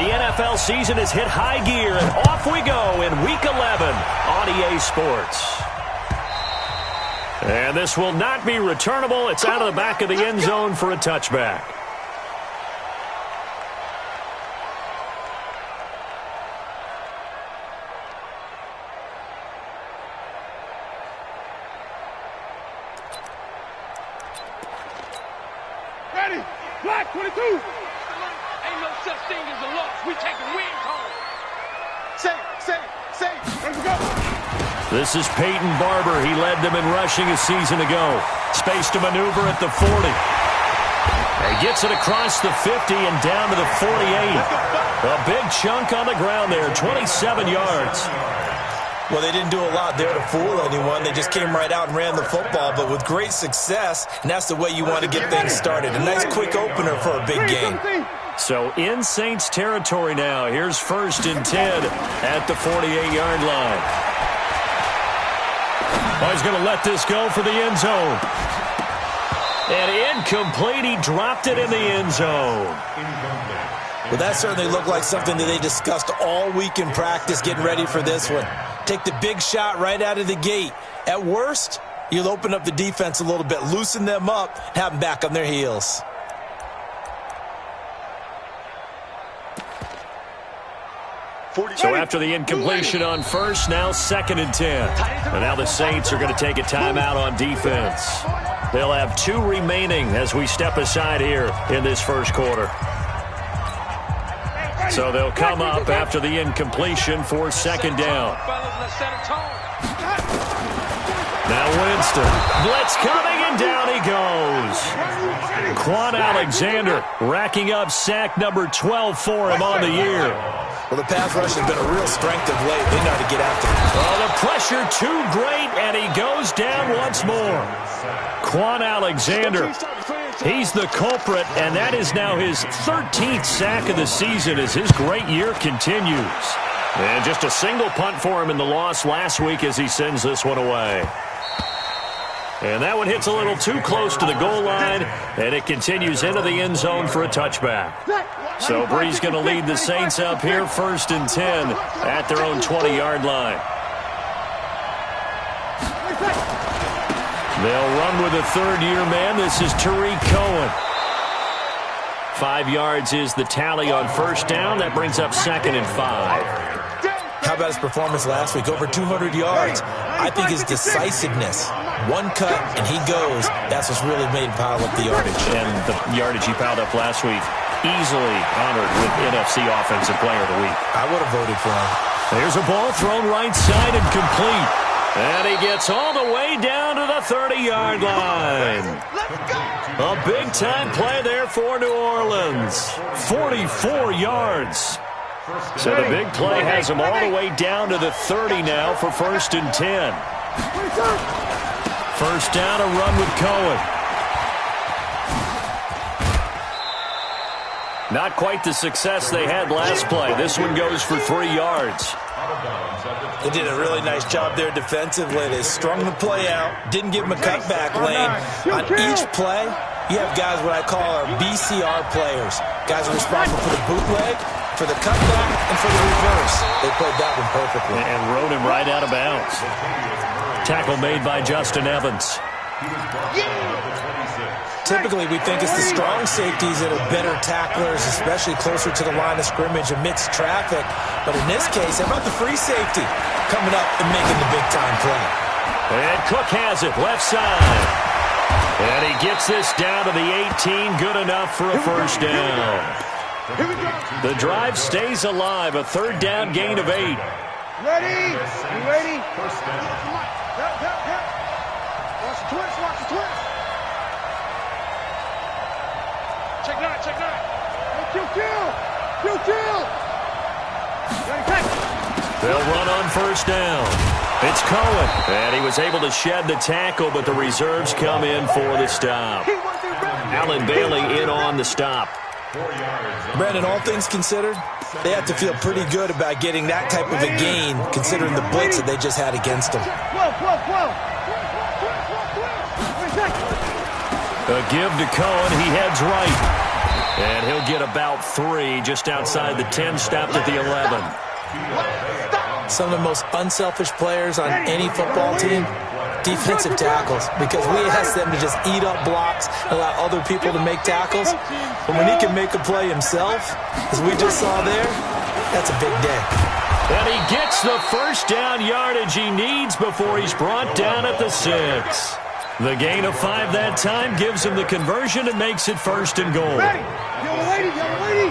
The NFL season has hit high gear, and off we go in Week 11 on EA Sports. And this will not be returnable. It's out of the back of the end zone for a touchback. Ready? Black 22. Ain't no such thing as a loss. We taking wins home. Say. Let's go. This is Peyton Barber. He led them in rushing a season ago. Space to maneuver at the 40. He gets it across the 50 and down to the 48. A big chunk on the ground there, 27 yards. Well, they didn't do a lot there to fool anyone. They just came right out and ran the football, but with great success, and that's the way you want to get things started. A nice quick opener for a big game. So in Saints territory now. Here's 1st and 10 at the 48-yard line. Oh, he's going to let this go for the end zone. And incomplete. He dropped it in the end zone. Well, that certainly looked like something that they discussed all week in practice getting ready for this one. Take the big shot right out of the gate. At worst, you'll open up the defense a little bit, loosen them up, have them back on their heels. So after the incompletion on 1st, now 2nd and 10. And now the Saints are going to take a timeout on defense. They'll have 2 remaining as we step aside here in this first quarter. So they'll come up after the incompletion for 2nd down. Now Winston. Blitz coming, and down he goes. Quan Alexander racking up sack number 12 for him on the year. Well, the pass rush has been a real strength of late. They know how to get after him. Oh, the pressure too great, and he goes down once more. Quan Alexander, he's the culprit, and that is now his 13th sack of the season as his great year continues. And just a single punt for him in the loss last week as he sends this one away. And that one hits a little too close to the goal line, and it continues into the end zone for a touchback. So Bree's going to lead the Saints up here 1st and 10 at their own 20-yard line. They'll run with a third-year man. This is Tariq Cohen. 5 yards is the tally on 1st down. That brings up 2nd and 5. How about his performance last week? Over 200 yards. I think his decisiveness. One cut, and he goes. That's what's really made him pile up the yardage. And the yardage he piled up last week, easily honored with NFC Offensive Player of the Week. I would have voted for him. There's a ball thrown right side and complete. And he gets all the way down to the 30-yard line. A big-time play there for New Orleans. 44 yards. So the big play has him all the way down to the 30 now for 1st and 10. 1st down, a run with Cohen. Not quite the success they had last play. This one goes for 3 yards. They did a really nice job there defensively. They strung the play out, didn't give him a cutback lane. On each play, you have guys what I call our BCR players. Guys are responsible for the bootleg, for the cutback, and for the reverse. They played that one perfectly. And rode him right out of bounds. Tackle made by Justin Evans. Typically, we think it's the strong safeties that are better tacklers, especially closer to the line of scrimmage amidst traffic. But in this case, how about the free safety coming up and making the big-time play? And Cook has it, left side. And he gets this down to the 18, good enough for a 1st down. The drive stays alive, a 3rd down gain of 8. Ready? You ready? Watch the twist. Check 9. Kill. They'll run on 1st down. It's Cohen. And he was able to shed the tackle, but the reserves come in for the stop. Alan Bailey in on the stop. Brandon, all things considered, they have to feel pretty good about getting that type of a gain, considering the blitz that they just had against them. A give to Cohen. He heads right. And he'll get about 3 just outside the 10, stopped at the 11. Some of the most unselfish players on any football team, defensive tackles, because we ask them to just eat up blocks, allow other people to make tackles. But when he can make a play himself, as we just saw there, that's a big day. And he gets the first down yardage he needs before he's brought down at the 6. The gain of 5 that time gives him the conversion and makes it 1st and goal. Ready. Young lady.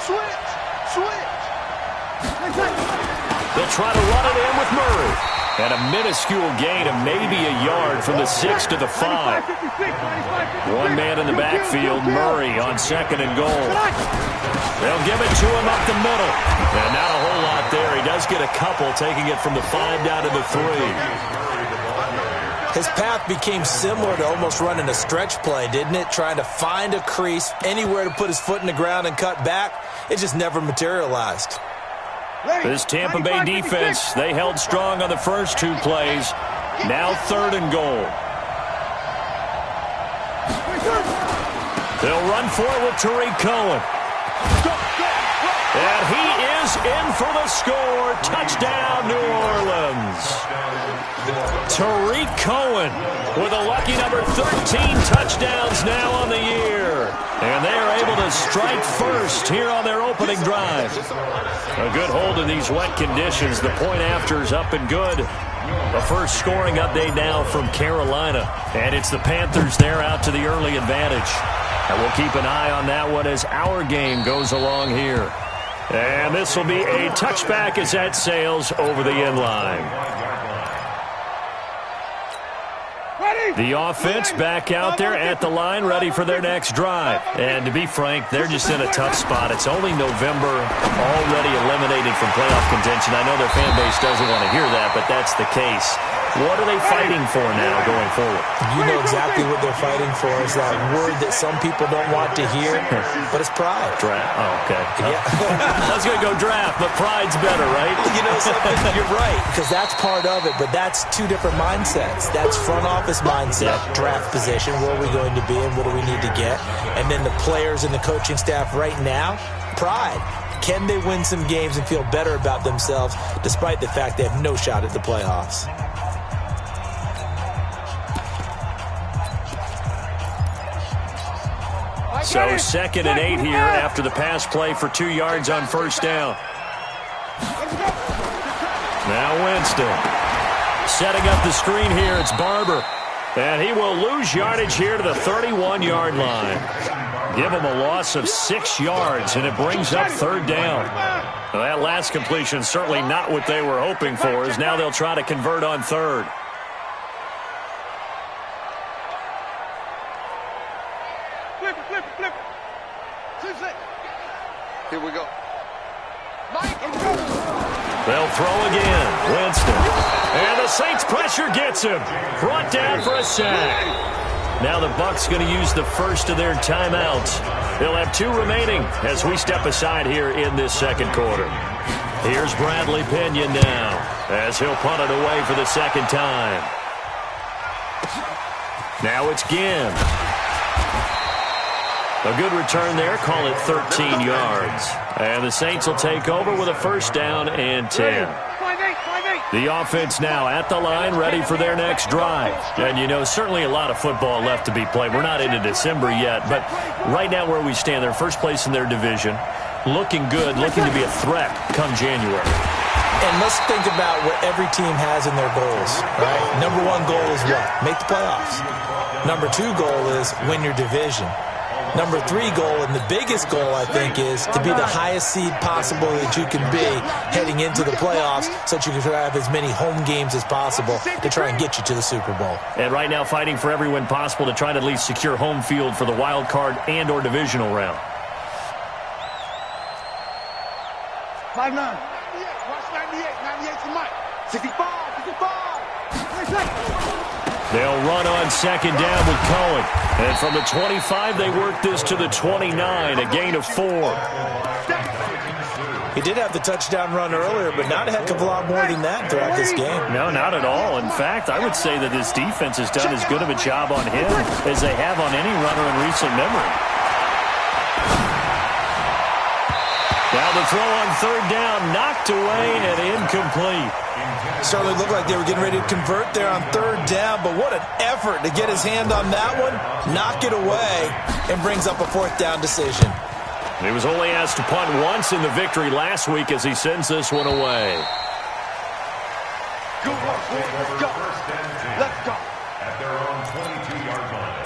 Switch. They'll try to run it in with Murray. And a minuscule gain of maybe a yard from the 6 to the 5. One man in the backfield, Murray on 2nd and goal. They'll give it to him up the middle. And not a whole lot there. He does get a couple, taking it from the 5 down to the 3. His path became similar to almost running a stretch play, didn't it? Trying to find a crease, anywhere to put his foot in the ground and cut back. It just never materialized. This Tampa Bay defense, they held strong on the first 2 plays. Now 3rd and goal. They'll run for it with Tariq Cohen. And he is in for the score. Touchdown, New Orleans. Tariq Cohen with a lucky number 13 touchdowns now on the year. And they are able to strike first here on their opening drive. A good hold in these wet conditions. The point after is up and good. The first scoring update now from Carolina. And it's the Panthers there out to the early advantage. And we'll keep an eye on that one as our game goes along here. And this will be a touchback as that sails over the end line. The offense back out there at the line, ready for their next drive. And to be frank, they're just in a tough spot. It's only November, already eliminated from playoff contention. I know their fan base doesn't want to hear that, but that's the case. What are they fighting for now going forward? You know exactly what they're fighting for. Is that word that some people don't want to hear, but it's pride. Draft. Oh, okay. Yeah. I was going to go draft, but pride's better, right? You know something? You're right, because that's part of it, but that's 2 different mindsets. That's front office mindset, draft position, where are we going to be and what do we need to get? And then the players and the coaching staff right now, pride. Can they win some games and feel better about themselves despite the fact they have no shot at the playoffs? So 2nd and 8 here after the pass play for 2 yards on first down. Now Winston. Setting up the screen here, it's Barber. And he will lose yardage here to the 31-yard line. Give him a loss of 6 yards, and it brings up 3rd down. Well, that last completion certainly not what they were hoping for, as now they'll try to convert on 3rd. Flip it. Here we go. They'll throw again. Winston. And the Saints pressure gets him. Brought down for a sack. Now the Bucs going to use the first of their timeouts. They'll have 2 remaining as we step aside here in this 2nd quarter. Here's Bradley Pena now as he'll punt it away for the 2nd time. Now it's Ginn. A good return there, call it 13 yards. And the Saints will take over with a 1st down and 10. The offense now at the line, ready for their next drive. And, you know, certainly a lot of football left to be played. We're not into December yet, but right now where we stand, they're first place in their division. Looking good, looking to be a threat come January. And let's think about what every team has in their goals, right? Number 1 goal is what? Make the playoffs. Number 2 goal is win your division. Number 3 goal, and the biggest goal, I think, is to be the highest seed possible that you can be heading into the playoffs so that you can have as many home games as possible to try and get you to the Super Bowl. And right now fighting for every win possible to try to at least secure home field for the wild card and or divisional round. 5-9. 98, watch 98 to Mike. 65. They'll run on 2nd down with Cohen. And from the 25, they work this to the 29, a gain of 4. He did have the touchdown run earlier, but not a heck of a lot more than that throughout this game. No, not at all. In fact, I would say that this defense has done as good of a job on him as they have on any runner in recent memory. Now the throw on third down, knocked away and incomplete. Certainly looked like they were getting ready to convert there on third down, but what an effort to get his hand on that one, knock it away, and brings up a fourth down decision. He was only asked to punt once in the victory last week as he sends this one away. Go, let's go. Let's go. At their own 22-yard line.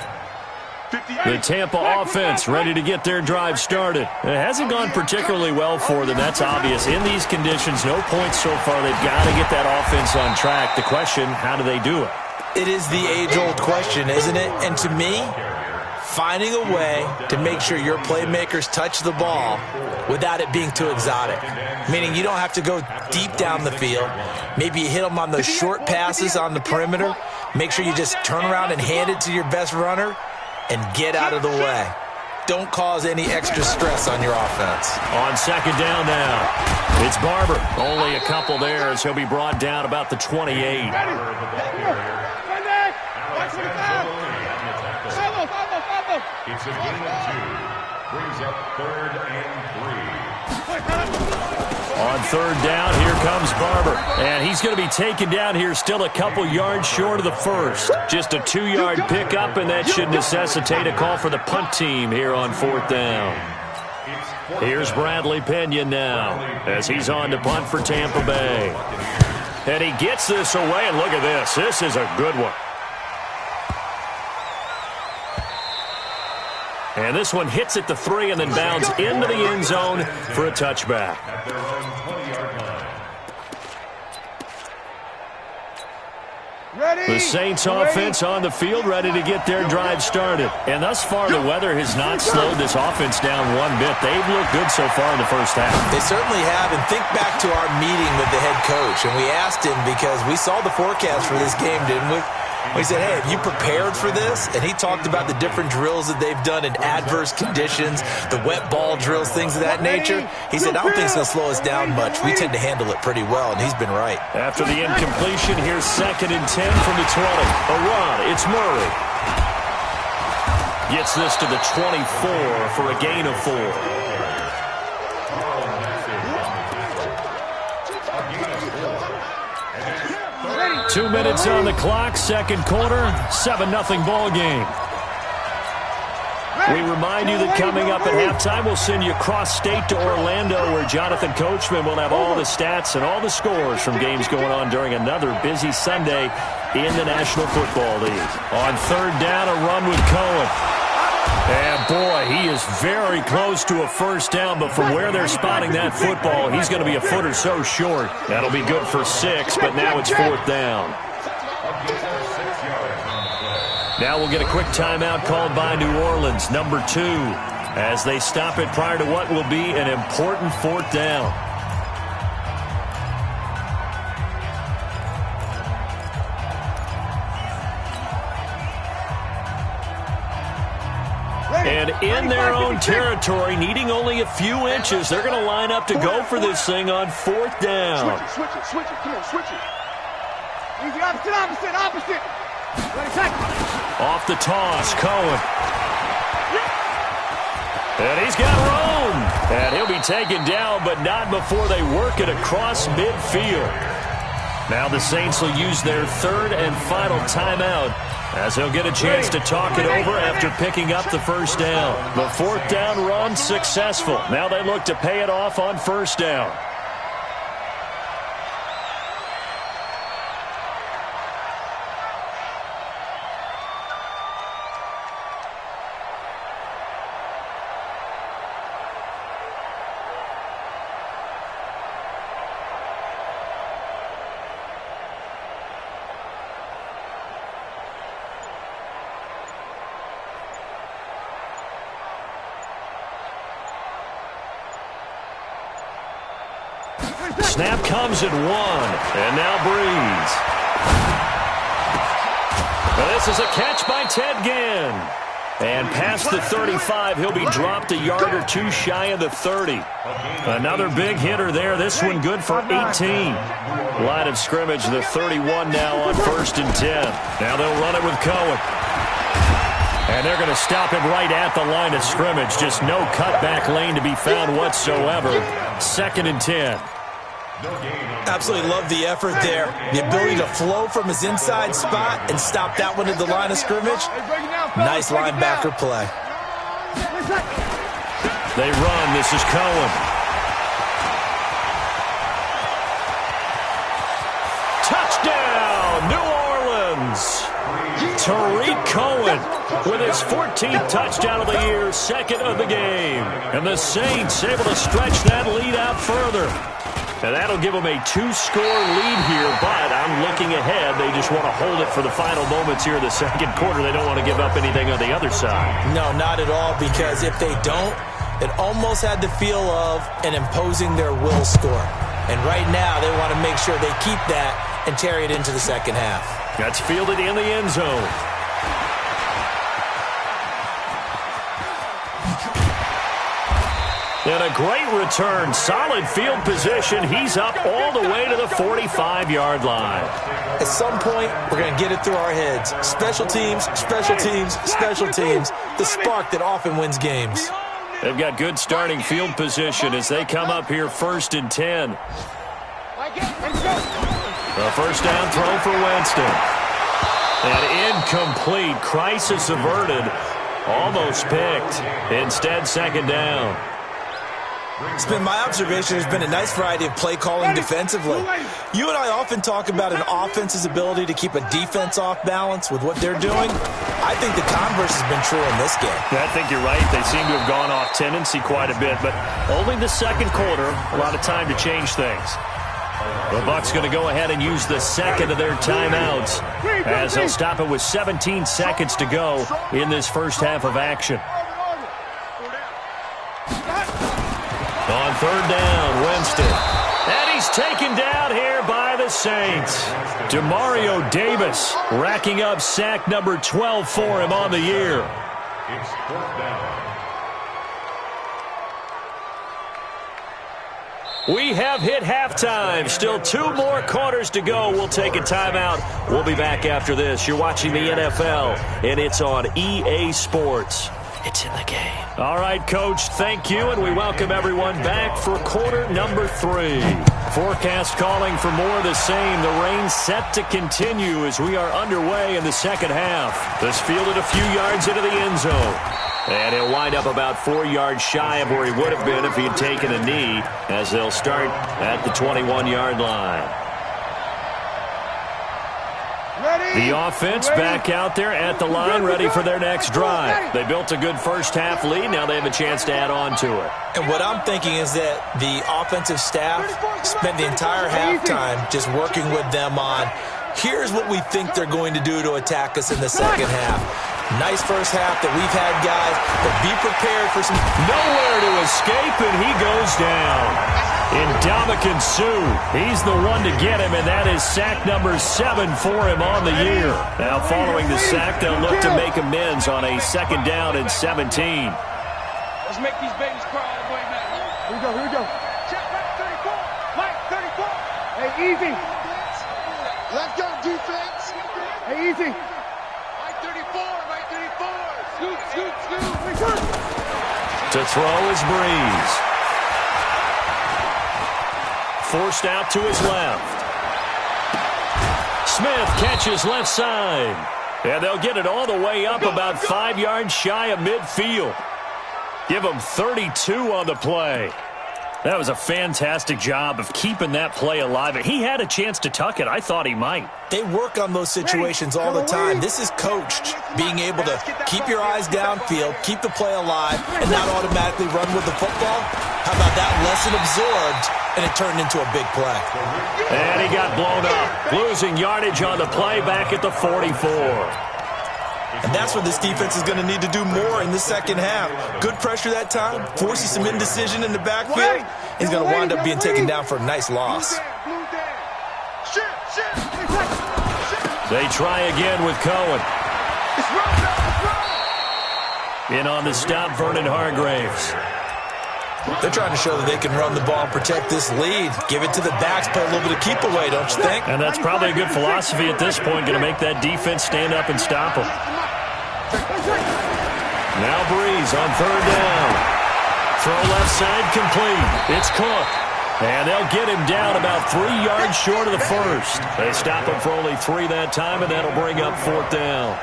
The Tampa offense ready to get their drive started. It hasn't gone particularly well for them. That's obvious. In these conditions, no points so far. They've got to get that offense on track. The question, how do they do it? It is the age-old question, isn't it? And to me, finding a way to make sure your playmakers touch the ball without it being too exotic. Meaning you don't have to go deep down the field. Maybe you hit them on those short passes on the perimeter. Make sure you just turn around and hand it to your best runner and get out of the way. Don't cause any extra stress on your offense. On second down now, it's Barber. Only a couple there as he'll be brought down about the 28. It's a gain of 2. Brings up 3rd and 3. On third down, here comes Barber. And he's going to be taken down here still a couple yards short of the first. Just a 2-yard pickup, and that should necessitate a call for the punt team here on fourth down. Here's Bradley Pena now as he's on to punt for Tampa Bay. And he gets this away, and look at this. This is a good one. And this one hits at the 3 and then bounds into the end zone for a touchback. The Saints offense on the field ready to get their drive started. And thus far, the weather has not slowed this offense down one bit. They've looked good so far in the first half. They certainly have. And think back to our meeting with the head coach. And we asked him because we saw the forecast for this game, didn't we? We said, hey, have you prepared for this? And he talked about the different drills that they've done in adverse conditions, the wet ball drills, things of that nature. He said, I don't think it's going to slow us down much. We tend to handle it pretty well, and he's been right. After the incompletion, here's 2nd and 10 from the 20. A run, it's Murray. Gets this to the 24 for a gain of 4. 2 minutes on the clock, second quarter, 7-0 ball game. We remind you that coming up at halftime, we'll send you cross-state to Orlando, where Jonathan Coachman will have all the stats and all the scores from games going on during another busy Sunday in the National Football League. On third down, a run with Cohen. And, boy, he is very close to a first down, but from where they're spotting that football, he's going to be a foot or so short. That'll be good for 6, but now it's fourth down. Now we'll get a quick timeout called by New Orleans, number 2, as they stop it prior to what will be an important fourth down. And in their own territory, needing only a few inches, they're going to line up to go for this thing on fourth down. Switch it. Come on, switch it. Easy, opposite. Off the toss, Cohen. And he's got room. And he'll be taken down, but not before they work it across midfield. Now the Saints will use their 3rd and final timeout, as he'll get a chance to talk it over after picking up the first down. The fourth down run successful. Now they look to pay it off on first down. Snap comes at 1, and now Breeze. Well, this is a catch by Ted Ginn. And past the 35, he'll be dropped a yard or two shy of the 30. Another big hitter there. This one good for 18. Line of scrimmage, the 31 now on 1st and 10. Now they'll run it with Cohen. And they're going to stop him right at the line of scrimmage. Just no cutback lane to be found whatsoever. 2nd and 10. Absolutely love the effort there. The ability to flow from his inside spot and stop that one at the line of scrimmage. Nice linebacker play. They run. This is Cohen. Touchdown, New Orleans. Tariq Cohen with his 14th touchdown of the year, 2nd of the game. And the Saints able to stretch that lead out further. And that'll give them a 2-score lead here, but I'm looking ahead. They just want to hold it for the final moments here in the 2nd quarter. They don't want to give up anything on the other side. No, not at all, because if they don't, it almost had the feel of an imposing their will score. And right now, they want to make sure they keep that and carry it into the 2nd half. That's fielded in the end zone. And a great return. Solid field position. He's up all the way to the 45-yard line. At some point, we're going to get it through our heads. Special teams, special teams, special teams. The spark that often wins games. They've got good starting field position as they come up here 1st and 10. A first down throw for Winston. And incomplete. Crisis averted. Almost picked. Instead, 2nd down. It's been my observation there's been a nice variety of play calling defensively. You and I often talk about an offense's ability to keep a defense off balance with what they're doing. I think the converse has been true in this game. Yeah, I think you're right. They seem to have gone off tendency quite a bit, but only the 2nd quarter, a lot of time to change things. The Bucs going to go ahead and use the 2nd of their timeouts as they'll stop it with 17 seconds to go in this first half of action. On 3rd down, Winston. And he's taken down here by the Saints. Demario Davis racking up sack number 12 for him on the year. It's 4th down. We have hit halftime. Still 2 more quarters to go. We'll take a timeout. We'll be back after this. You're watching the NFL, and it's on EA Sports. It's in the game. All right, Coach, thank you, and we welcome everyone back for quarter number 3. Forecast calling for more of the same. The rain set to continue as we are underway in the 2nd half. This fielded a few yards into the end zone. And he'll wind up about 4 yards shy of where he would have been if he had taken a knee, as they'll start at the 21-yard line. The offense back out there at the line, ready for their next drive. They built a good first half lead. Now they have a chance to add on to it. And what I'm thinking is that the offensive staff spent the entire halftime just working with them on, here's what we think they're going to do to attack us in the 2nd half. Nice first half that we've had, guys, but be prepared for some... Nowhere to escape, and he goes down. Ndamukong Suh, he's the one to get him, and that is sack number 7 for him on the year. Now, following the sack, they'll look to make amends on a 2nd down and 17. Let's make these babies cry all the way back. Here we go. Check Mike 34. Hey, easy. Let's go, defense. Hey, easy. Mike 34. Scoot. To throw is Breeze. Forced out to his left. Smith catches left side. And they'll get it all the way up about 5 yards shy of midfield. Give him 32 on the play. That was a fantastic job of keeping that play alive. He had a chance to tuck it. I thought he might. They work on those situations all the time. This is coached, being able to keep your eyes downfield, keep the play alive, and not automatically run with the football. How about that lesson absorbed, and it turned into a big play. And he got blown up, losing yardage on the play back at the 44. And that's what this defense is going to need to do more in the 2nd half. Good pressure that time, forcing some indecision in the backfield. He's going to wind up being taken down for a nice loss. They try again with Cohen. In on the stop, Vernon Hargraves. They're trying to show that they can run the ball and protect this lead. Give it to the backs, play a little bit of keep away, don't you think? And that's probably a good philosophy at this point, going to make that defense stand up and stop them. Now Breeze on third down. Throw left side complete. It's Cook. And they'll get him down about 3 yards short of the first. They stop him for only 3 that time, and that'll bring up fourth down.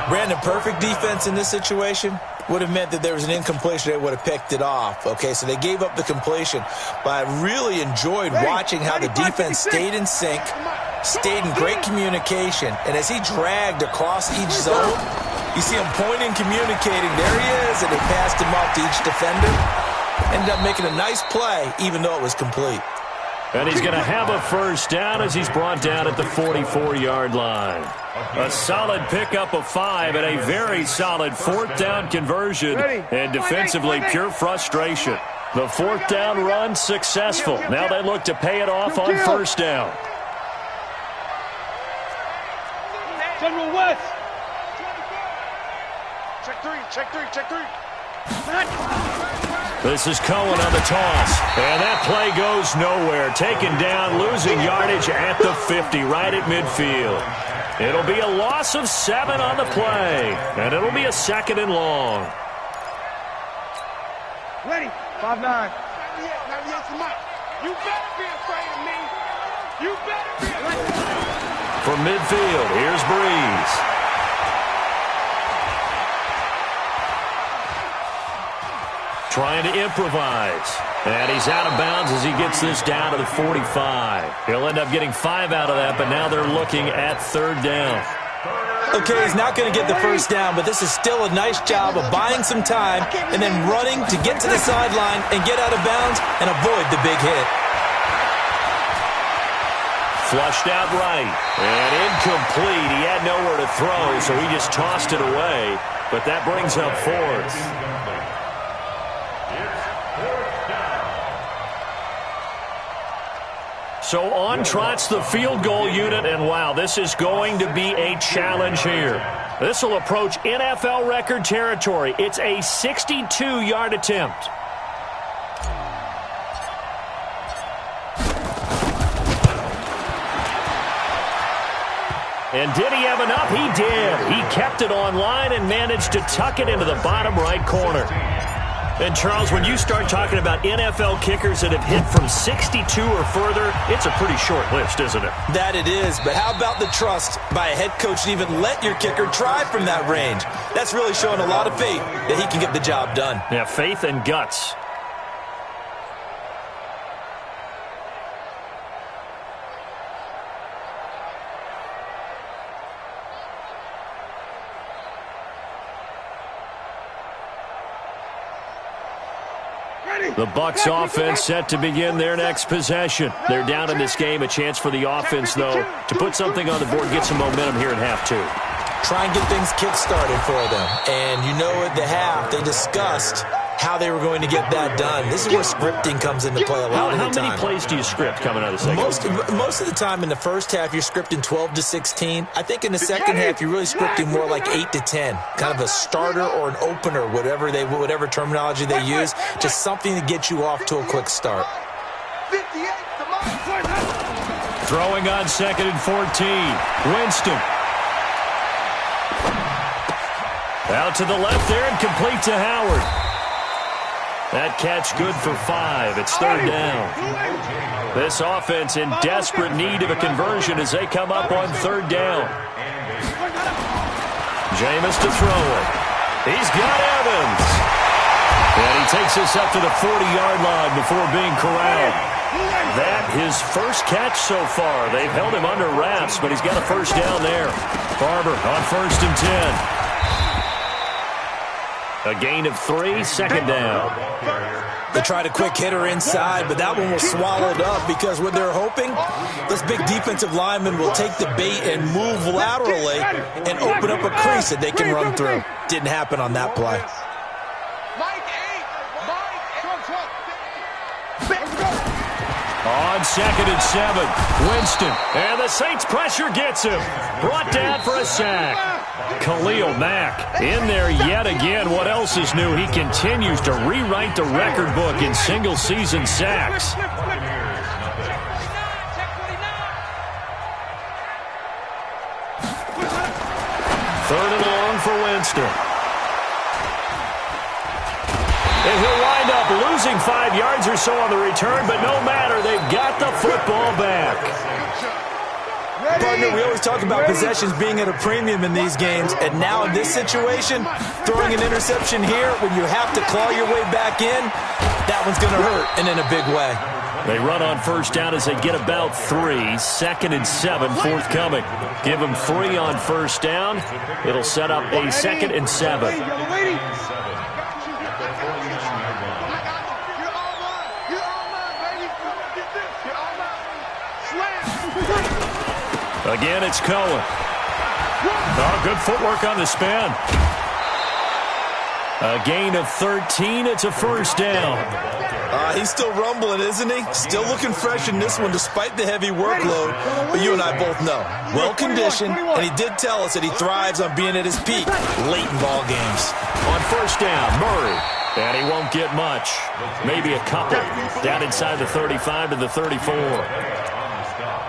Brandon, perfect defense in this situation would have meant that there was an incompletion. They would have picked it off. Okay, so they gave up the completion. But I really enjoyed watching how the defense stayed in sync, stayed in great communication. And as he dragged across each zone, you see him pointing, communicating. There he is, and they passed him off to each defender. Ended up making a nice play, even though it was complete. And he's going to have a first down as he's brought down at the 44-yard line. A solid pickup of 5 and a very solid fourth down conversion. And defensively, pure frustration. The fourth down run successful. Now they look to pay it off on first down. General West. Check three. This is Cohen on the toss. And that play goes nowhere. Taken down, losing yardage at the 50, right at midfield. It'll be a loss of 7 on the play. And it'll be a second and long. Ready. 5-9. You better be afraid of me. You better be afraid of me. From midfield, here's Breeze. Trying to improvise. And he's out of bounds as he gets this down to the 45. He'll end up getting 5 out of that, but now they're looking at third down. Okay, he's not going to get the first down, but this is still a nice job of buying some time and then running to get to the sideline and get out of bounds and avoid the big hit. Flushed out right. And incomplete. He had nowhere to throw, so he just tossed it away. But that brings up fourth. So on trots the field goal unit, and wow, this is going to be a challenge here. This will approach NFL record territory. It's a 62-yard attempt. And did he have enough? He did. He kept it on line and managed to tuck it into the bottom right corner. And, Charles, when you start talking about NFL kickers that have hit from 62 or further, it's a pretty short list, isn't it? That it is, but how about the trust by a head coach to even let your kicker try from that range? That's really showing a lot of faith that he can get the job done. Yeah, faith and guts. The Bucs offense set to begin their next possession. They're down in this game. A chance for the offense, though, to put something on the board, get some momentum here at half 2. Try and get things kick-started for them. And you know at the half, they discussed how they were going to get that done. This is where scripting comes into play a lot of the time. How many plays do you script coming out of the second? Most of the time in the first half, you're scripting 12 to 16. I think in the second half, you're really scripting more like 8 to 10. Kind of a starter or an opener, whatever terminology they use. Just something to get you off to a quick start. Throwing on 2nd and 14. Winston. Out to the left there and complete to Howard. That catch good for 5. It's third down. This offense in desperate need of a conversion as they come up on third down. Jameis to throw it. He's got Evans. And he takes us up to the 40-yard line before being corralled. That his first catch so far. They've held him under wraps, but he's got a first down there. Barber on 1st and 10. A gain of 3, second down. They tried a quick hitter inside, but that one was swallowed up because what they're hoping, this big defensive lineman will take the bait and move laterally and open up a crease that they can run through. Didn't happen on that play. On 2nd and 7, Winston. And the Saints pressure gets him. Brought down for a sack. Khalil Mack in there yet again. What else is new? He continues to rewrite the record book in single-season sacks. 3rd and long for Winston. And he'll wind up losing 5 yards or so on the return, but no matter, they've got the football back. Partner, we always talk about possessions being at a premium in these games, and now in this situation, throwing an interception here when you have to claw your way back in, that one's going to hurt, and in a big way. They run on 1st down as they get about 3. 2nd and 7 forthcoming. Give them 3 on 1st down. It'll set up a 2nd and 7. Again, it's Cohen. Oh, good footwork on the spin. A gain of 13. It's a 1st down. He's still rumbling, isn't he? Still looking fresh in this one despite the heavy workload. But you and I both know, well-conditioned, and he did tell us that he thrives on being at his peak late in ball games. On 1st down, Murray. And he won't get much. Maybe a couple. Down inside the 35 to the 34.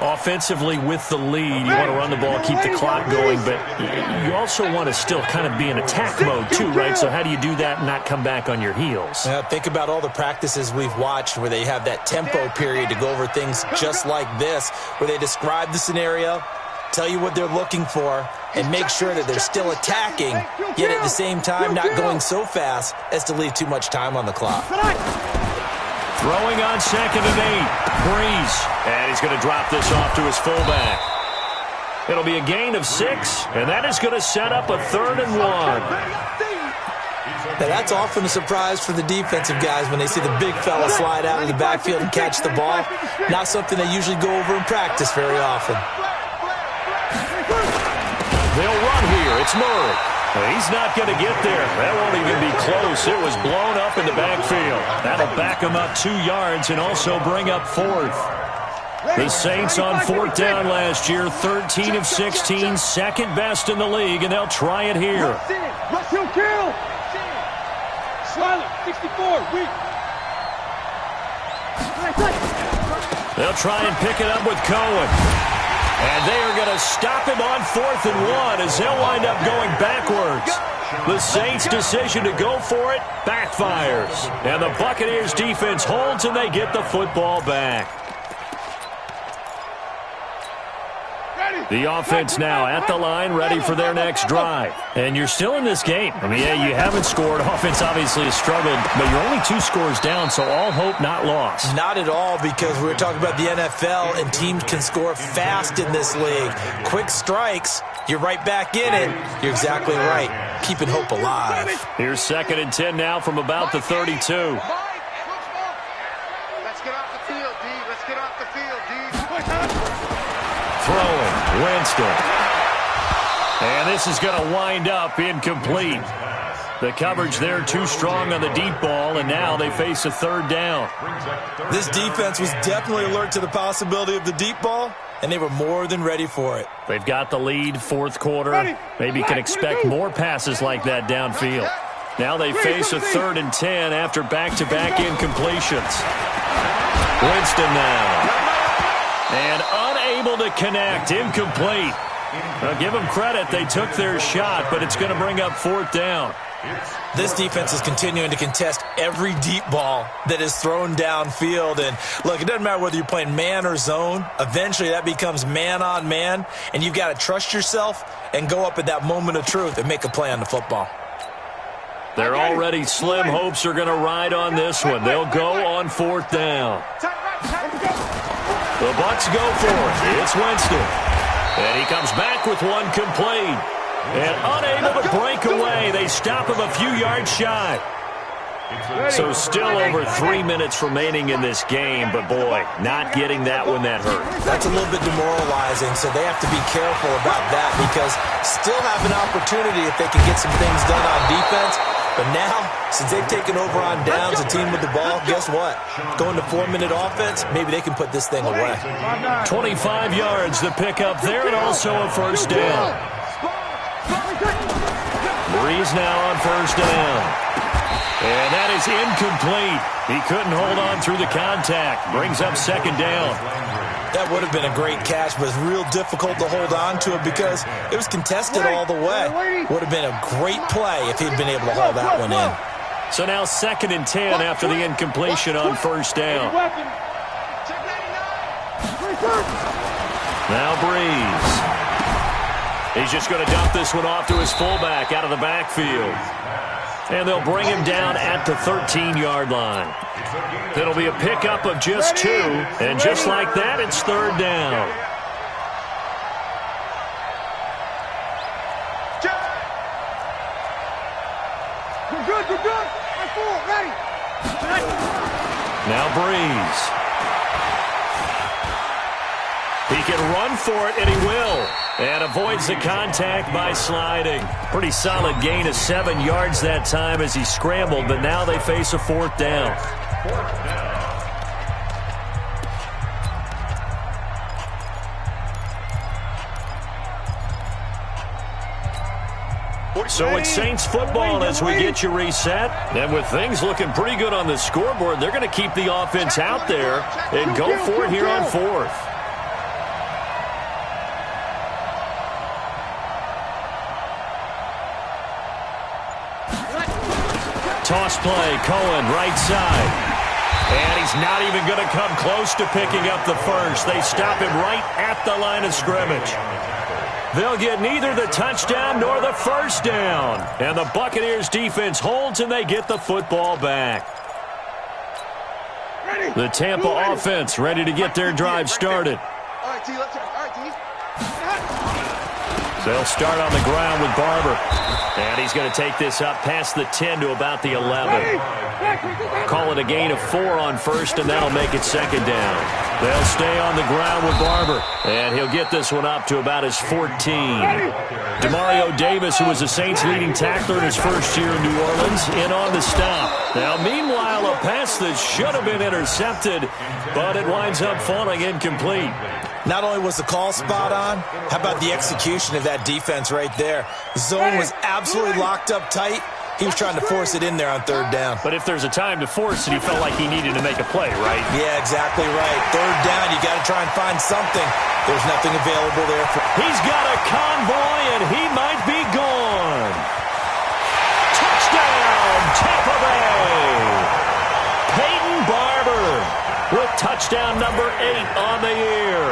Offensively with the lead, you want to run the ball, keep the clock going, but you also want to still kind of be in attack mode too, right? So how do you do that and not come back on your heels? Think about all the practices we've watched where they have that tempo period to go over things just like this, where they describe the scenario, tell you what they're looking for, and make sure that they're still attacking, yet at the same time not going so fast as to leave too much time on the clock. Throwing on 2nd and 8. Breeze. And he's going to drop this off to his fullback. It'll be a gain of 6, and that is going to set up a 3rd and 1. Now that's often a surprise for the defensive guys when they see the big fella slide out of the backfield and catch the ball. Not something they usually go over in practice very often. They'll run here. It's Murray. He's not going to get there. That won't even be close. It was blown up in the backfield. That'll back him up 2 yards and also bring up 4th. The Saints on 4th down last year, 13 of 16, 2nd best in the league, and they'll try it here. Rush, he'll kill. Silent, 64, weak. They'll try and pick it up with Cohen. And they are going to stop him on 4th and 1 as they'll wind up going backwards. The Saints' decision to go for it backfires. And the Buccaneers' defense holds and they get the football back. The offense now at the line, ready for their next drive. And you're still in this game. I mean, yeah, you haven't scored. Offense obviously has struggled, but you're only 2 scores down, so all hope not lost. Not at all, because we were talking about the NFL, and teams can score fast in this league. Quick strikes, you're right back in it. You're exactly right. Keeping hope alive. Here's 2nd and 10 now from about the 32. Let's get off the field, D. Let's get off the field, D. Throwing, Winston. And this is going to wind up incomplete. The coverage there too strong on the deep ball, and now they face a 3rd down. This defense was definitely alert to the possibility of the deep ball, and they were more than ready for it. They've got the lead, 4th quarter. Maybe can expect more passes like that downfield. Now they face a 3rd and 10 after back-to-back incompletions. Winston now. And unable to connect, incomplete. Now give them credit, they took their shot, but it's going to bring up 4th down. This defense is continuing to contest every deep ball that is thrown downfield. And look, it doesn't matter whether you're playing man or zone. Eventually that becomes man on man, and you've got to trust yourself and go up at that moment of truth and make a play on the football. They're already slim hopes are going to ride on this one. They'll go on 4th down. The Bucs go for it. It's Winston. And he comes back with one complete. And unable to break away. They stop him a few yards shy. So still over 3 minutes remaining in this game. But, boy, not getting that one that hurt. That's a little bit demoralizing, so they have to be careful about that because still have an opportunity if they can get some things done on defense. But now, since they've taken over on downs, the team with the ball, guess what? Going to 4-minute offense, maybe they can put this thing away. 25 yards to pick up there, and also a first down. Breeze now on first down. And that is incomplete. He couldn't hold on through the contact. Brings up second down. That would have been a great catch, but it's real difficult to hold on to it because it was contested all the way. Would have been a great play if he'd been able to haul that one in. So now 2nd and 10 after the incompletion on first down. Now Breeze. He's just going to dump this one off to his fullback out of the backfield. And they'll bring him down at the 13-yard line. It'll be a pickup of just 2, and just like that, it's third down. You're good, you're good. I'm full, ready. Now Breeze. He can run for it, and he will. And avoids the contact by sliding. Pretty solid gain of 7 yards that time as he scrambled, but now they face a 4th down. So it's Saints football as we get you reset. And with things looking pretty good on the scoreboard, they're going to keep the offense out there and go for it here on 4th. Toss play, Cohen, right side. And he's not even going to come close to picking up the first. They stop him right at the line of scrimmage. They'll get neither the touchdown nor the first down. And the Buccaneers defense holds and they get the football back. The Tampa offense ready to get their drive started. All right, T, let's go. All right, T. They'll start on the ground with Barber. And he's going to take this up past the 10 to about the 11. Call it a gain of 4 on first, and that'll make it second down. They'll stay on the ground with Barber. And he'll get this one up to about his 14. Demario Davis, who was the Saints' leading tackler in his first year in New Orleans, in on the stop. Now, meanwhile, a pass that should have been intercepted, but it winds up falling incomplete. Not only was the call spot on, how about the execution of that defense right there? The zone was absolutely locked up tight. He was trying to force it in there on third down. But if there's a time to force it, he felt like he needed to make a play, right? Yeah, exactly right. Third down, you got to try and find something. There's nothing available there. He's got a convoy, and he might be gone. Touchdown, Tampa Bay. Peyton Barber with touchdown number 8 on the year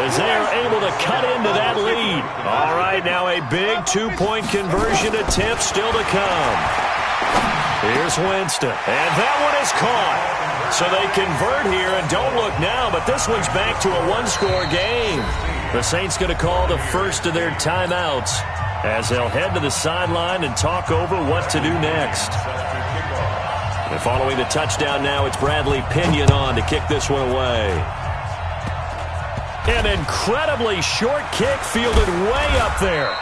as they are able to cut into that lead. All right, now a big 2-point conversion attempt still to come. Here's Winston, and that one is caught. So they convert here, and don't look now, but this one's back to a 1-score game. The Saints going to call the first of their timeouts as they'll head to the sideline and talk over what to do next. And following the touchdown now, it's Bradley Pinion on to kick this one away. An incredibly short kick fielded way up there.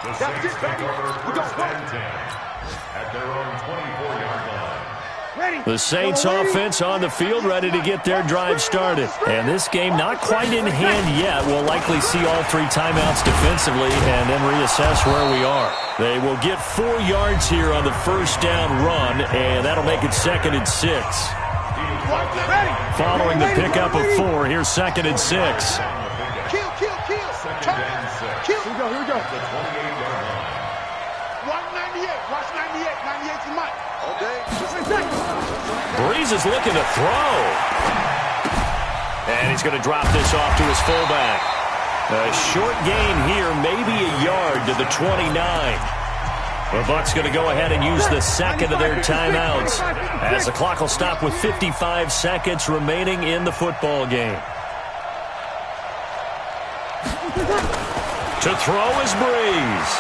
The Saints take over first and 10 at their own 24-yard line. The Saints offense on the field ready to get their drive started. And this game not quite in hand yet. We'll likely see all 3 timeouts defensively and then reassess where we are. They will get 4 yards here on the first down run, and that'll make it 2nd and 6. Following the pickup of 4, here's 2nd and 6. Kill. Second and 6. Here we go. The 28-yard line. Watch 98. Watch 98. 98's the mic. Okay. Breeze is looking to throw. And he's going to drop this off to his fullback. A short gain here, maybe a yard to the 29. The Bucs going to go ahead and use the second of their timeouts as the clock will stop with 55 seconds remaining in the football game. To throw is Breeze.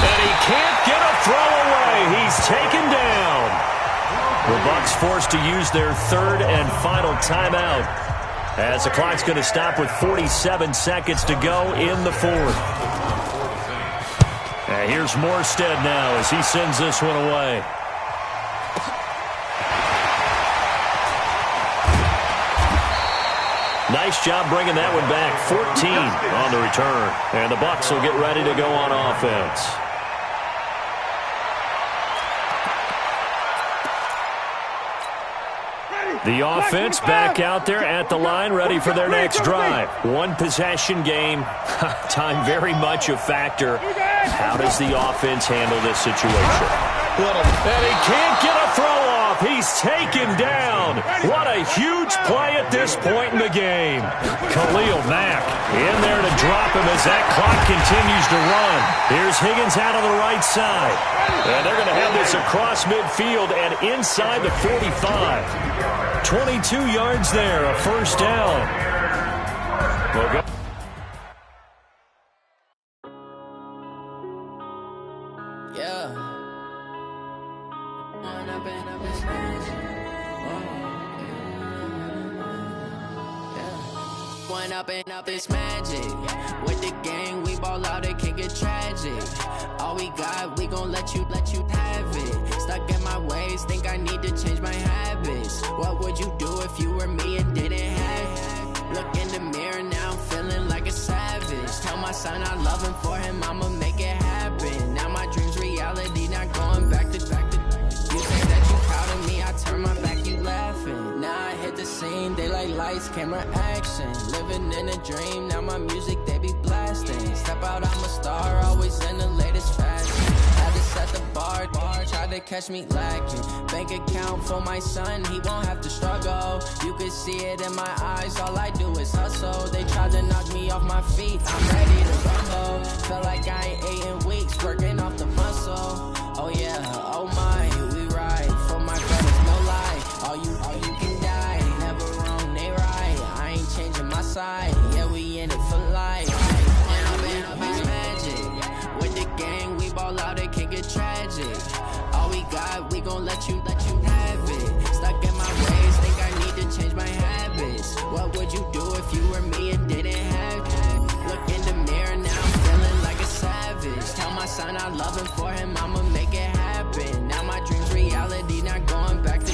And he can't get a throw away. He's taken down. The Bucs forced to use their 3rd and final timeout As the clock's going to stop with 47 seconds to go in the fourth. And here's Morstead now as he sends this one away. Nice job bringing that one back. 14 on the return. And the Bucs will get ready to go on offense. The offense back out there at the line, ready for their next drive. One possession game. Time very much a factor. How does the offense handle this situation? And he can't get a throw off. He's taken down. What a huge play at this point in the game. Khalil Mack in there to drop him as that clock continues to run. Here's Higgins out on the right side. And they're going to have this across midfield and inside the 45. 22 yards there, a first down. We'll go. Up this magic. With the gang, we ball out, it can get tragic. All we got, we gon' let you have it. Stuck in my ways, think I need to change my habits. What would you do if you were me and didn't have it? Look in the mirror now, I'm feeling like a savage. Tell my son I love him, for him I'ma make it happen. Now my dream's reality, not going back to. You say that you proud of me, I turn my back, you laughing. Now I hit the scene, they like lights, camera, action. Living in a dream, now my music, they be blasting. Step out, I'm a star, always in the latest fashion. Had to set the bar, tried to catch me lacking. Bank account for my son, he won't have to struggle. You could see it in my eyes, all I do is hustle. They tried to knock me off my feet, I'm ready to rumble. Felt like I ain't ate in weeks, working off the muscle. Oh yeah, oh my, we ride for my brothers, no lie. All you can die, never wrong, they right. I ain't changing my side, yeah, we in it for life. And up is magic. With the gang, we ball out, it can get tragic. All we got, we gon' let you have it. Stuck in my ways, think I need to change my habits. What would you do if you were me and didn't have it? Look in the mirror now, I'm feeling like a savage. Tell my son I love him, for him I'ma make it happen. Now my dream's reality, not going back to.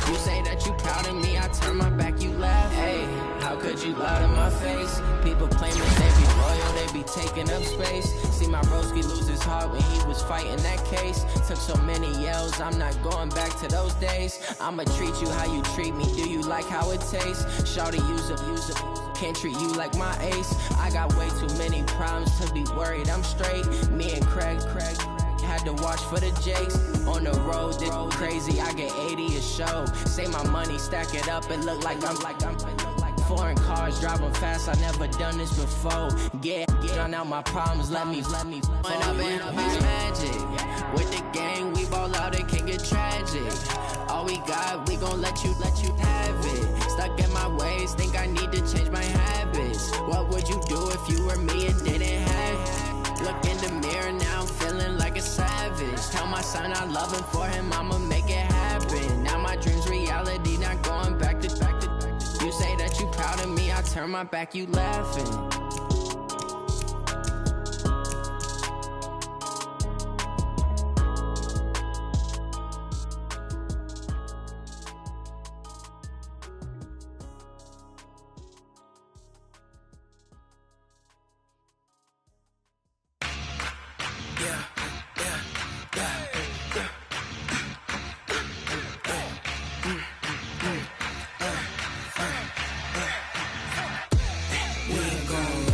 You say that you proud of me, I turn my back, you laugh. Hey, how could you lie to my face? People claiming they be loyal, they be taking up space. See my broski lose his heart when he was fighting that case. Took so many yells, I'm not going back to those days. I'ma treat you how you treat me, do you like how it tastes? Shawty, use up, can't treat you like my ace. I got way too many problems to be worried, I'm straight. Me and Craig had to watch for the Jakes. On the road, this crazy, I get 80 a show. Say my money, stack it up, it look like I'm foreign cars, driving fast, I never done this before. Get drown out my problems, let me When up is magic. With the gang, we ball out, it can get tragic. All we got, we gon' let you have it. Stuck in my ways, think I need to change my habits. What would you do if you were me and didn't have it? Look in the mirror now, I'm feeling like a savage. Tell my son I love him, for him I'ma make it happen. Now my dream's reality, not going back to. You say that you proud of me, I turn my back, you laughing. We ain't gon'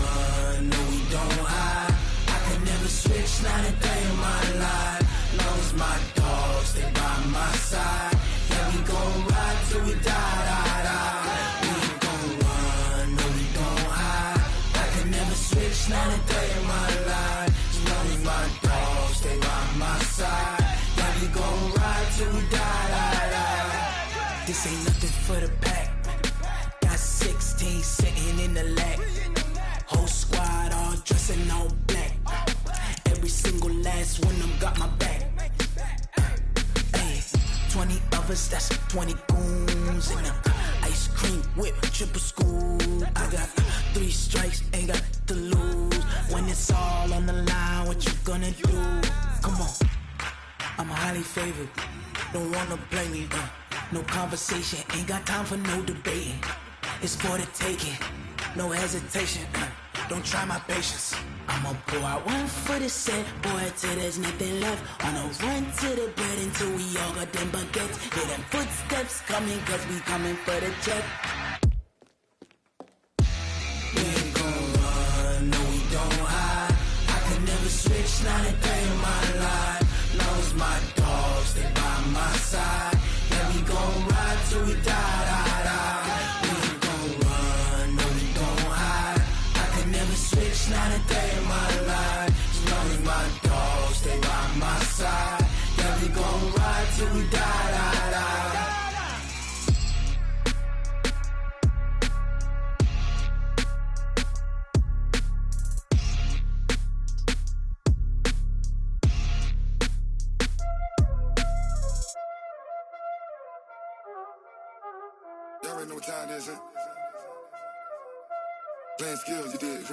it's all on the line, what you gonna do? Come on, I'm highly favored. Don't wanna blame me, no conversation, ain't got time for no debating. It's for the taking, no hesitation, don't try my patience. I'ma pour out one for the set, boy, till there's nothing left. On a run to the bread until we all got them baguettes. Hear them footsteps coming, cause we coming for the check. We ain't gon' run, no we don't hide. I could never switch, not a day in my life. Long as my dogs, they by my side. Yeah, we gon' ride till we die, die, die. We ain't gon' run, no we don't hide. I could never switch, not a day in my life. As long as my dogs, they by my side. Yeah, we gon' ride till we die, die, die. Y'all already know what time it is, huh? Playing skills, you did.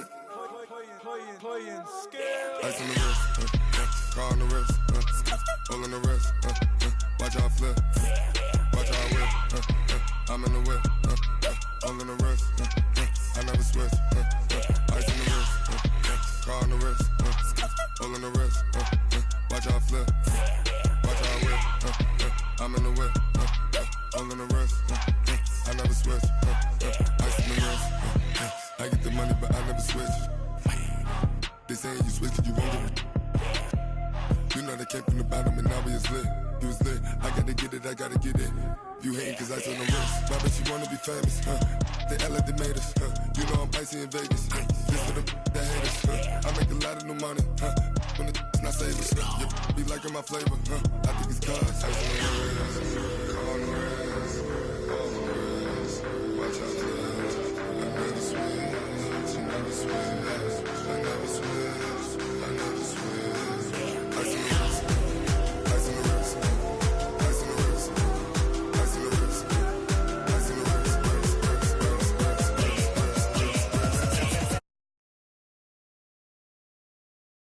Playing skills. Ice on the wrist, car on the wrist, hole in the wrist, watch out flip, watch out whip, I'm in the whip, hole in the wrist, I never switch, ice on the wrist, car on the wrist, hole in the wrist, watch out flip, watch out whip, I'm in the whip, hole in the wrist, I never switch, ice on the wrist, I get the money but I never switch. They saying you switch and you won't get it. You know they came from the bottom and now we is lit. You was lit, I gotta get it, I gotta get it. You hating cause ice on the wrist. Why bet you wanna be famous, They act like they made us, You know I'm icy in Vegas, Just for the that hate us, I make a lot of new money, When it's not savers, You be liking my flavor, I think it's cause ice on the wrist, car on the wrist, all on the wrist, watch out.